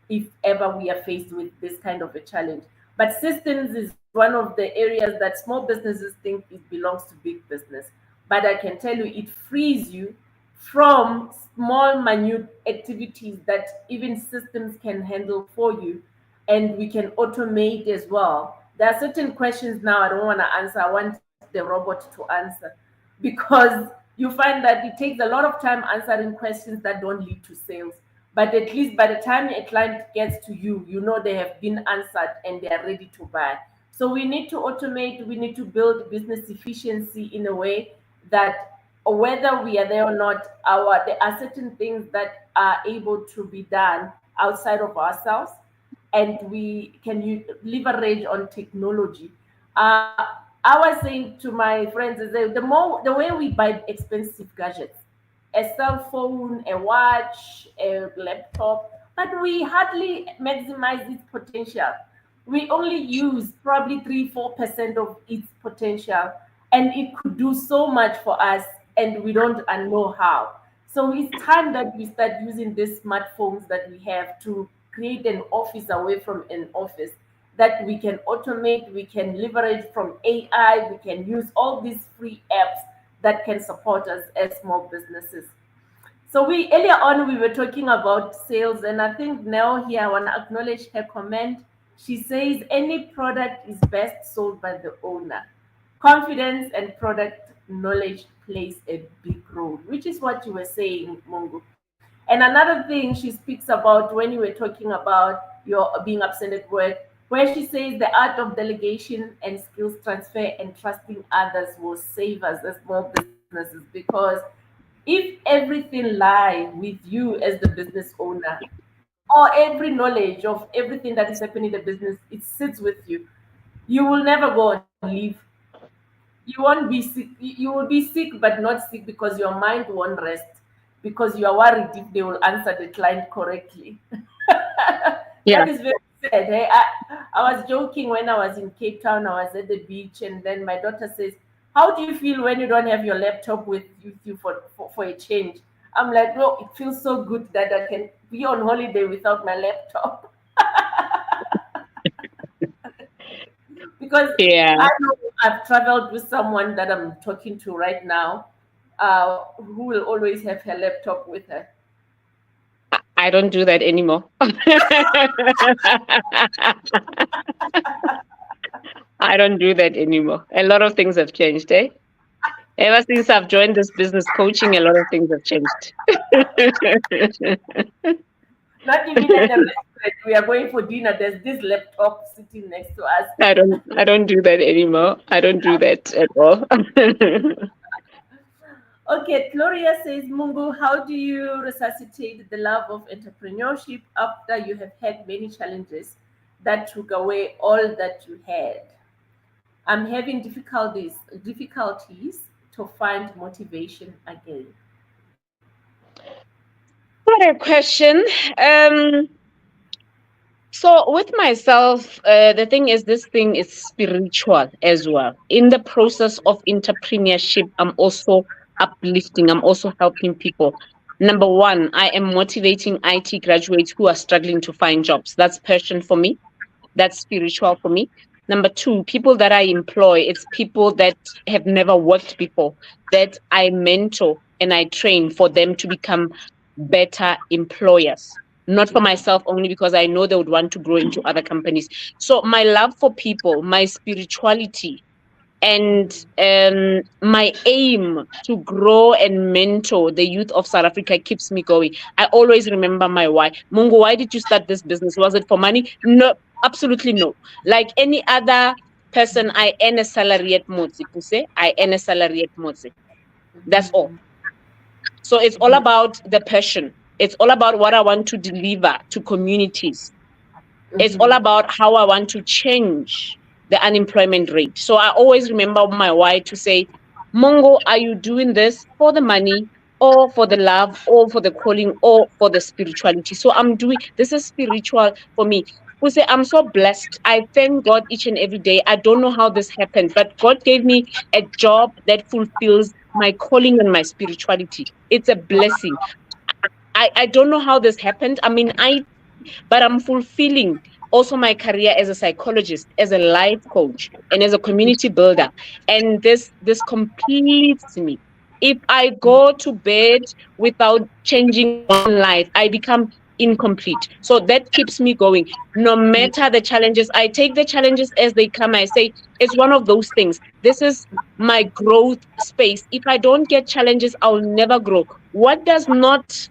if ever we are faced with this kind of a challenge. But systems is one of the areas that small businesses think it belongs to big business. But I can tell you, it frees you from small, minute activities that even systems can handle for you, and we can automate as well. There are certain questions now I don't want to answer. I want the robot to answer, because you find that it takes a lot of time answering questions that don't lead to sales. But at least by the time a client gets to you, you know they have been answered and they are ready to buy. So we need to automate, we need to build business efficiency in a way that whether we are there or not, there are certain things that are able to be done outside of ourselves, and we can leverage on technology. Uh, I was saying to my friends, is that the way we buy expensive gadgets, a cell phone, a watch, a laptop, but we hardly maximize its potential. We only use probably 3-4% of its potential, and it could do so much for us, and we don't know how. So it's time that we start using these smartphones that we have to create an office away from an office that we can automate, we can leverage from AI, we can use all these free apps that can support us as small businesses. So we earlier on we were talking about sales, and I think now here I want to acknowledge her comment. She says any product is best sold by the owner. Confidence and product knowledge plays a big role, which is what you were saying, Mongo. And another thing she speaks about when you were talking about your being absent at work, where she says the art of delegation and skills transfer and trusting others will save us as small businesses, because if everything lie with you as the business owner, or every knowledge of everything that is happening in the business, it sits with you, you will never go on leave. You won't be sick. You will be sick, but not sick because your mind won't rest, because you are worried if they will answer the client correctly. Yeah. That is very said, hey, I was joking when I was in Cape Town. I was at the beach, and then my daughter says, "How do you feel when you don't have your laptop with you for a change?" I'm like, "No, it feels so good that I can be on holiday without my laptop." Because Yeah, I know I've traveled with someone that I'm talking to right now, who will always have her laptop with her. I don't do that anymore. I don't do that anymore. A lot of things have changed, eh? Ever since I've joined this business coaching, a lot of things have changed. Not even at the restaurant, we are going for dinner. There's this laptop sitting next to us. I don't do that anymore. I don't do that at all. Okay, Gloria says, Mungu, how do you resuscitate the love of entrepreneurship after you have had many challenges that took away all that you had? I'm having difficulties to find motivation again. What a question. Um, so with myself, the thing is, this thing is spiritual as well. In the process of entrepreneurship, I'm also uplifting. I'm also helping people. Number one, I am motivating IT graduates who are struggling to find jobs. That's passion for me. That's spiritual for me. Number two, people that I employ, it's people that have never worked before, that I mentor and I train for them to become better employers. Not for myself only, because I know they would want to grow into other companies. So my love for people, my spirituality, and my aim to grow and mentor the youth of South Africa keeps me going. I always remember my why. Mungu, why did you start this business? Was it for money? No, absolutely no. Like any other person, I earn a salary at Motsi Puse. I earn a salary at Motsi. That's all. So it's all about the passion. It's all about what I want to deliver to communities. It's all about how I want to change the unemployment rate. So I always remember my why to say, Mongo, are you doing this for the money or for the love or for the calling or for the spirituality? So I'm doing this is spiritual for me. We say I'm so blessed. I thank God each and every day. I don't know how this happened, but God gave me a job that fulfills my calling and my spirituality. It's a blessing. I don't know how this happened. I mean, but I'm fulfilling also my career as a psychologist, as a life coach, and as a community builder. And this completes me. If I go to bed without changing one life, I become incomplete. So that keeps me going. No matter the challenges, I take the challenges as they come. I say it's one of those things. This is my growth space. If I don't get challenges, I'll never grow. What does not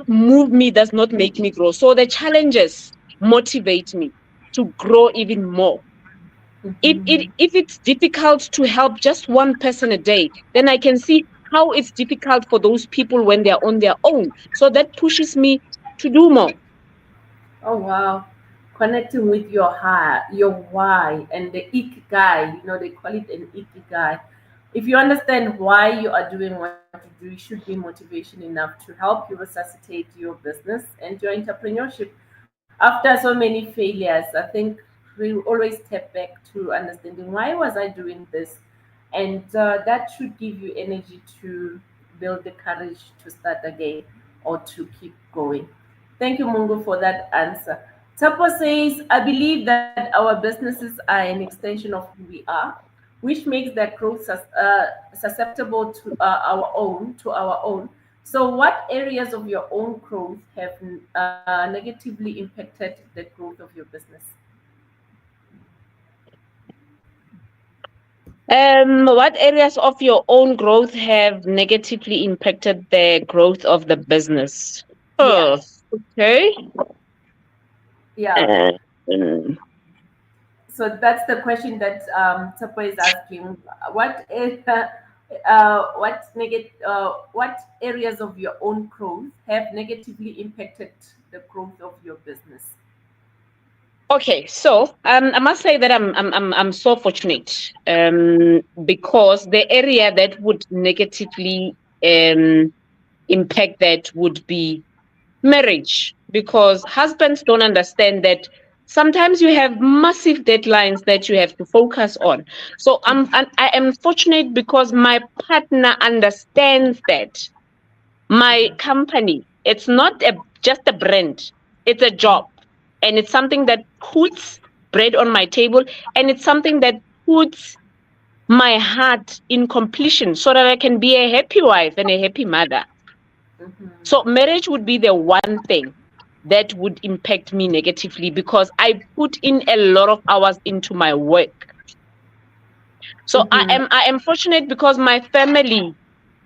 move me does not make me grow. So the challenges motivate me to grow even more. If it's difficult to help just one person a day, then I can see how it's difficult for those people when they're on their own. So that pushes me to do more. Oh wow. Connecting with your heart, your why, and the ikigai, they call it an ikigai. If you understand why you are doing what you do, it should be motivation enough to help you resuscitate your business and your entrepreneurship. After so many failures, I think we always step back to understanding why was I doing this, and that should give you energy to build the courage to start again or to keep going. Thank you, Mungo, for that answer. Tapo says, I believe that our businesses are an extension of who we are, which makes their growth susceptible to our own. So, what areas of your own growth have negatively impacted the growth of your business? What areas of your own growth have negatively impacted the growth of the business? Yeah, Oh, okay. yeah. Um, So that's the question that Tapo is asking. What is what areas of your own growth have negatively impacted the growth of your business? Okay, so I must say that I'm so fortunate because the area that would negatively impact that would be marriage, because husbands don't understand that sometimes you have massive deadlines that you have to focus on. So I am fortunate because my partner understands that my company, it's not just a brand, it's a job, and it's something that puts bread on my table, and it's something that puts my heart in completion so that I can be a happy wife and a happy mother. So marriage would be the one thing that would impact me negatively because I put in a lot of hours into my work. So I am fortunate because my family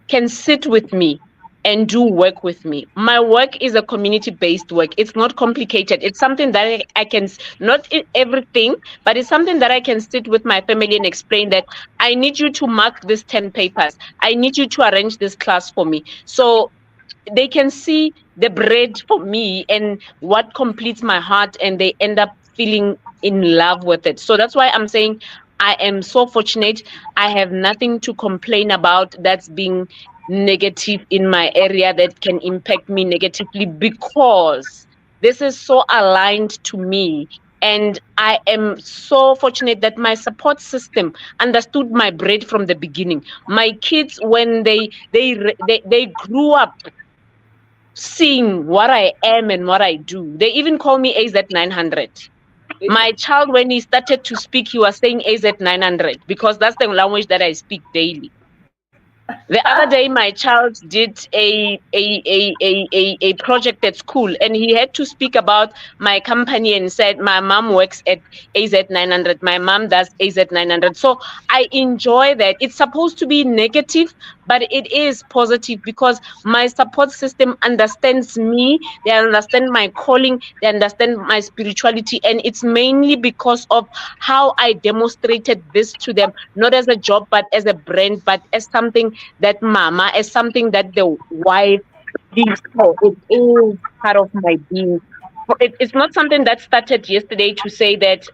can sit with me and do work with me. My work is a community-based work. It's not complicated. It's something that I can, not everything, but it's something that I can sit with my family and explain that I need you to mark these 10 papers. I need you to arrange this class for me. So they can see the bread for me and what completes my heart, and they end up feeling in love with it. So that's why I'm saying I am so fortunate. I have nothing to complain about that's being negative in my area that can impact me negatively, because this is so aligned to me. And I am so fortunate that my support system understood my bread from the beginning. My kids, when they grew up seeing what I am and what I do. They even call me AZ900. My child, when he started to speak, he was saying AZ900 because that's the language that I speak daily. The other day, my child did a project at school, and he had to speak about my company and said, my mom works at AZ900. My mom does AZ900. So I enjoy that. It's supposed to be negative, but it is positive because my support system understands me. They understand my calling. They understand my spirituality. And it's mainly because of how I demonstrated this to them, not as a job, but as a brand, but as something that mama, as something that the wife lives for. It is part of my being. It's not something that started yesterday to say that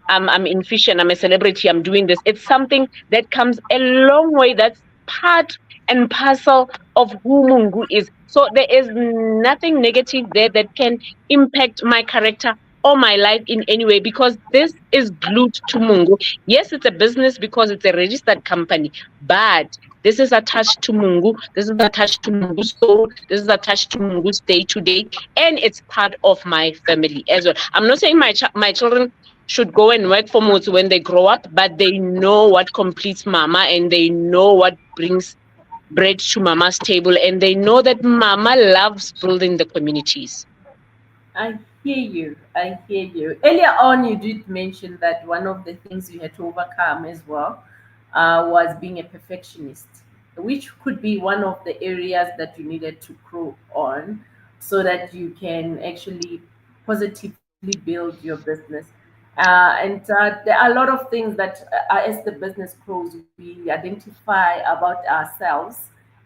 I'm in fashion, I'm a celebrity, I'm doing this. It's something that comes a long way. That's part and parcel of who Mungu is. So there is nothing negative there that can impact my character or my life in any way, because this is glued to Mungu. Yes, it's a business because it's a registered company, but this is attached to Mungu. This is attached to Mungu's soul. This is attached to Mungu's day to day, and it's part of my family as well. I'm not saying my children should go and work for Motsu when they grow up, but they know what completes Mama, and they know what brings bread to Mama's table, and they know that Mama loves building the communities. I hear you. I hear you. Earlier on, you did mention that one of the things you had to overcome as well was being a perfectionist, which could be one of the areas that you needed to grow on so that you can actually positively build your business. And there are a lot of things that, as the business grows, we identify about ourselves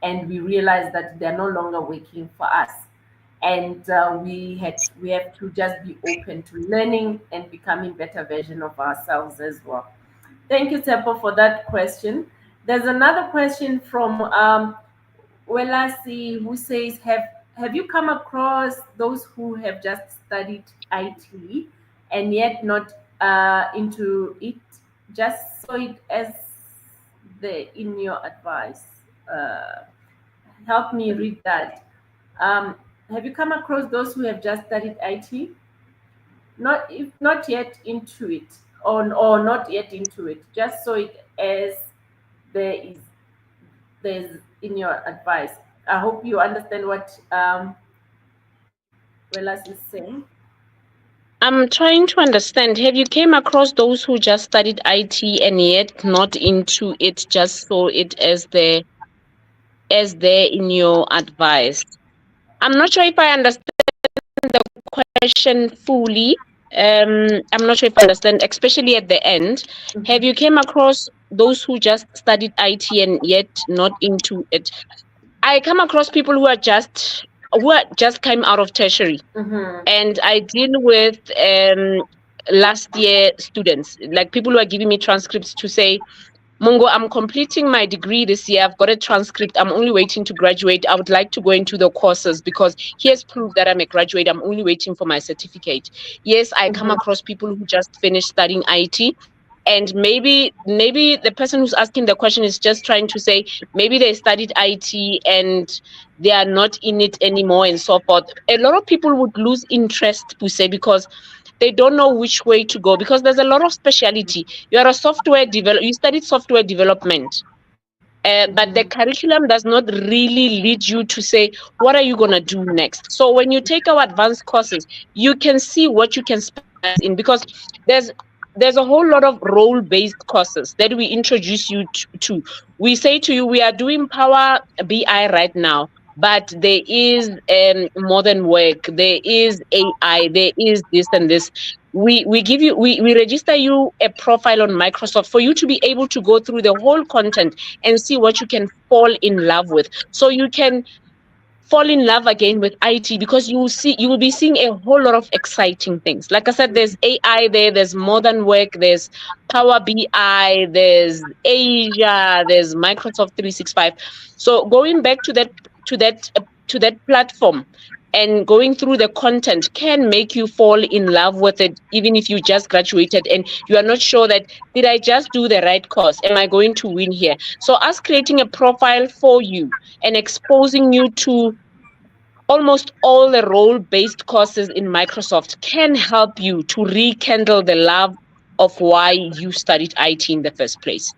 and we realize that they're no longer working for us, and we have to just be open to learning and becoming better version of ourselves as well. Thank you, Temple, for that question. There's another question from Welasi, who says, have you come across those who have just studied IT and yet not into it, just saw it as the in your advice? Help me read that. Have you come across those who have just studied IT, not if not yet into it, or not yet into it, just saw it as there is there's in your advice? I hope you understand what Welas is saying. I'm trying to understand. Have you came across those who just studied IT and yet not into it, just saw it as there in your advice? I'm not sure if I understand the question fully. I'm not sure if I understand, especially at the end. Have you came across those who just studied IT and yet not into it? I come across people who are just came out of tertiary, and I deal with last year students, like people who are giving me transcripts to say, Mungo, I'm completing my degree this year. I've got a transcript. I'm only waiting to graduate. I would like to go into the courses because here's proof that I'm a graduate. I'm only waiting for my certificate. Yes, I come Mhm. across people who just finished studying IT. And maybe the person who's asking the question is just trying to say maybe they studied IT and they are not in it anymore and so forth. A lot of people would lose interest, Puse, because they don't know which way to go because there's a lot of speciality. You are a software develop. You studied software development, but the curriculum does not really lead you to say what are you gonna do next. So when you take our advanced courses, you can see what you can specialize in because there's there's a whole lot of role-based courses that we introduce you to. We say to you, we are doing Power BI right now, but there is modern work, there is AI, there is this and this. We give you we register you a profile on Microsoft for you to be able to go through the whole content and see what you can fall in love with. So you can fall in love again with IT because you will be seeing a whole lot of exciting things. Like I said, there's AI there, there's modern work, there's Power BI, there's Asia, there's Microsoft 365. So going back to that platform and going through the content can make you fall in love with it even if you just graduated and you are not sure that did I just do the right course, am I going to win here? So us creating a profile for you and exposing you to almost all the role-based courses in Microsoft can help you to rekindle the love of why you studied IT in the first place.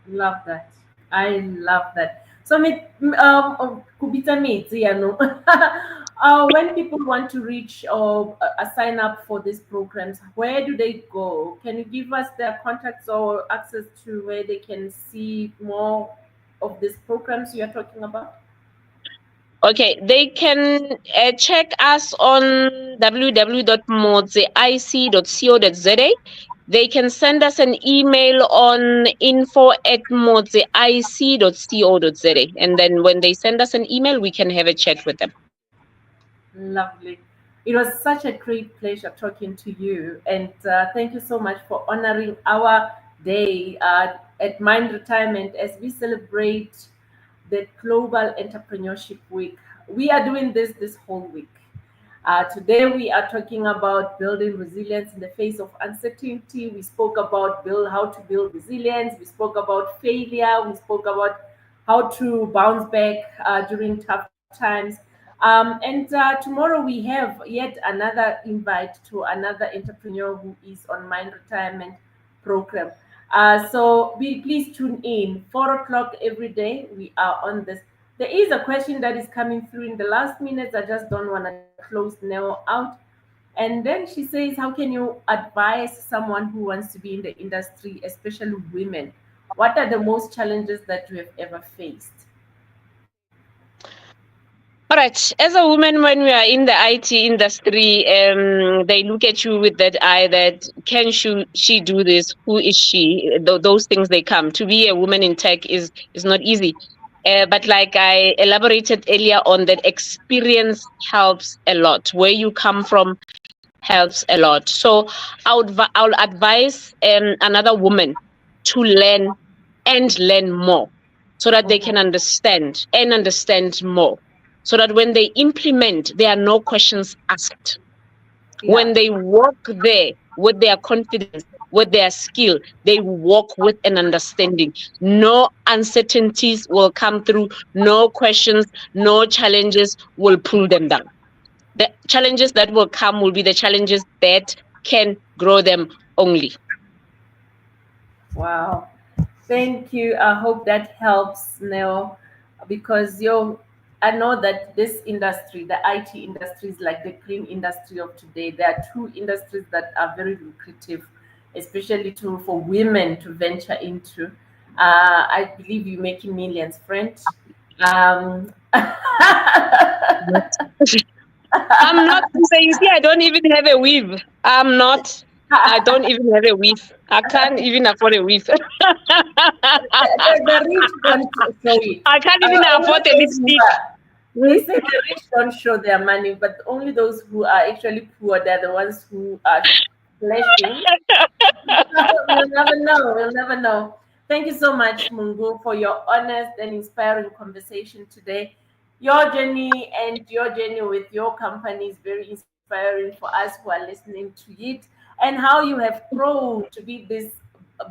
Love that. I love that. So, Kubita Metsi, when people want to reach or sign up for these programs, where do they go? Can you give us their contacts or access to where they can see more of these programs you are talking about? Okay, they can check us on www.modzeic.co.za. They can send us an email on info@modzeic.co.za. And then when they send us an email, we can have a chat with them. Lovely. It was such a great pleasure talking to you. And thank you so much for honoring our day at Mind Retirement as we celebrate the Global Entrepreneurship Week. We are doing this whole week. Today we are talking about building resilience in the face of uncertainty. We spoke about how to build resilience. We spoke about failure. We spoke about how to bounce back during tough times. And tomorrow we have yet another invite to another entrepreneur who is on Mind Retirement program. So please tune in. 4 o'clock every day we are on this. There is a question that is coming through in the last minutes. I just don't want to close Nell out. And then she says, how can you advise someone who wants to be in the industry, especially women? What are the most challenges that you have ever faced? All right. As a woman, when we are in the IT industry, they look at you with that eye that can she do this? Who is she? Those things they come. To be a woman in tech is not easy. But like I elaborated earlier on, that experience helps a lot. Where you come from helps a lot. So I would advise another woman to learn more so that they can Mhm. understand more so that when they implement there are no questions asked. When Yeah. they walk there with their confidence, with their skill, they walk with an understanding. No uncertainties will come through, no questions, no challenges will pull them down. The challenges that will come will be the challenges that can grow them only. Wow. Thank you. I hope that helps, Neo, because I know that this industry, the IT industry, is like the green industry of today. There are two industries that are very lucrative, especially for women to venture into. I believe you're making millions, friend. Um, I'm not saying, you see, I don't even have a weave. I don't even have a weave. I can't even afford a weave. the rich don't show it. I can't even Only afford a those who lipstick. are, they say the rich don't show their money, but only those who are actually poor, they're the ones who are flashing. We'll never know. We'll never know. Thank you so much, Mungu, for your honest and inspiring conversation today. Your journey and your journey with your company is very inspiring for us who are listening to it, and how you have grown to be this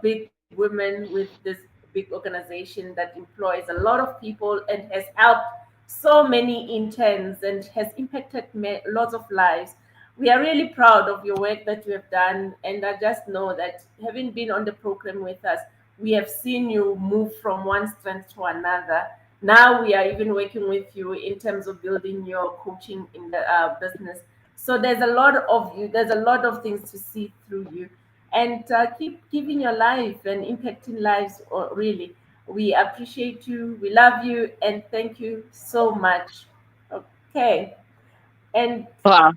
big woman with this big organization that employs a lot of people and has helped so many interns and has impacted lots of lives. We are really proud of your work that you have done, and I just know that having been on the program with us, we have seen you move from one strength to another. Now we are even working with you in terms of building your coaching in the business. So there's a lot of you. There's a lot of things to see through you, and keep giving your life and impacting lives. Really, we appreciate you. We love you, and thank you so much. Okay, and Wow.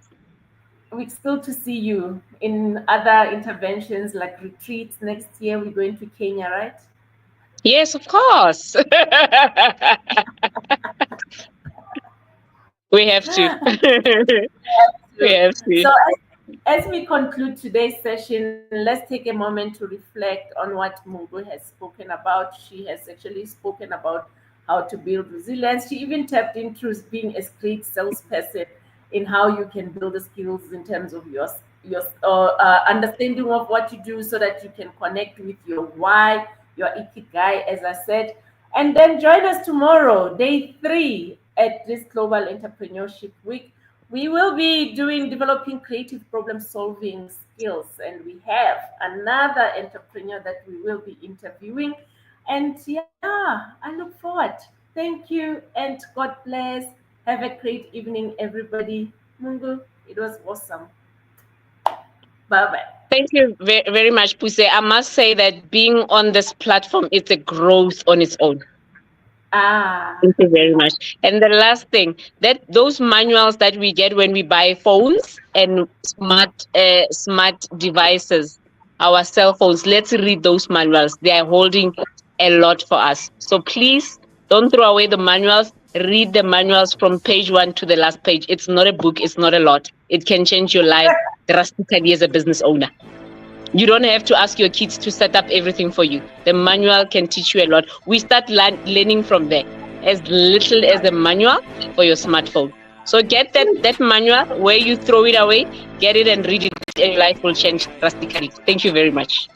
we still to see you in other interventions like retreats next year. We're going to Kenya, right? Yes, of course. We have to. We have to. So, as we conclude today's session, let's take a moment to reflect on what Mungo has spoken about. She has actually spoken about how to build resilience. She even tapped into being a great salesperson in how you can build the skills in terms of your understanding of what you do so that you can connect with your why, your ikigai, as I said. And then join us tomorrow, day 3 at this Global Entrepreneurship Week. We will be doing developing creative problem solving skills, and we have another entrepreneur that we will be interviewing. And yeah, I look forward. Thank you, and God bless. Have a great evening, everybody. Mungu, it was awesome. Bye bye. Thank you very much, Puse. I must say that being on this platform is a growth on its own. Thank you very much. And the last thing, that those manuals that we get when we buy phones and smart devices, our cell phones, let's read those manuals. They are holding a lot for us. So please don't throw away the manuals. Read the manuals from page 1 to the last page. It's not a book. It's not a lot. It can change your life drastically as a business owner. You don't have to ask your kids to set up everything for you. The manual can teach you a lot. We start learning from there, as little as the manual for your smartphone. So get that manual where you throw it away, get it and read it, and your life will change drastically. Thank you very much.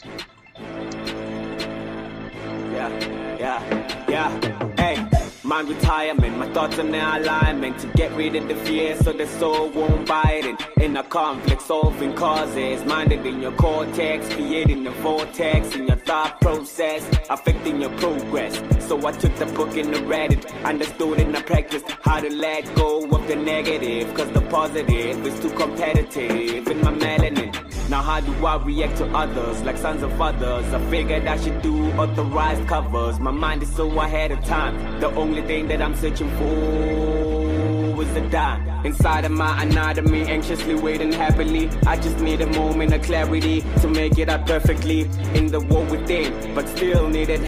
Yeah. Hey. Mind retirement, my thoughts are now alignment to get rid of the fear so the soul won't bite it. In a conflict, solving causes, minded in your cortex, creating a vortex in your thought process, affecting your progress. So I took the book and I read it, understood and I practiced how to let go of the negative, cause the positive is too competitive in my melanin. Now how do I react to others like sons of others? I figured I should do authorized covers. My mind is so ahead of time. The only thing that I'm searching for is a dime. Inside of my anatomy, anxiously waiting happily. I just need a moment of clarity to make it out perfectly in the war within, but still needed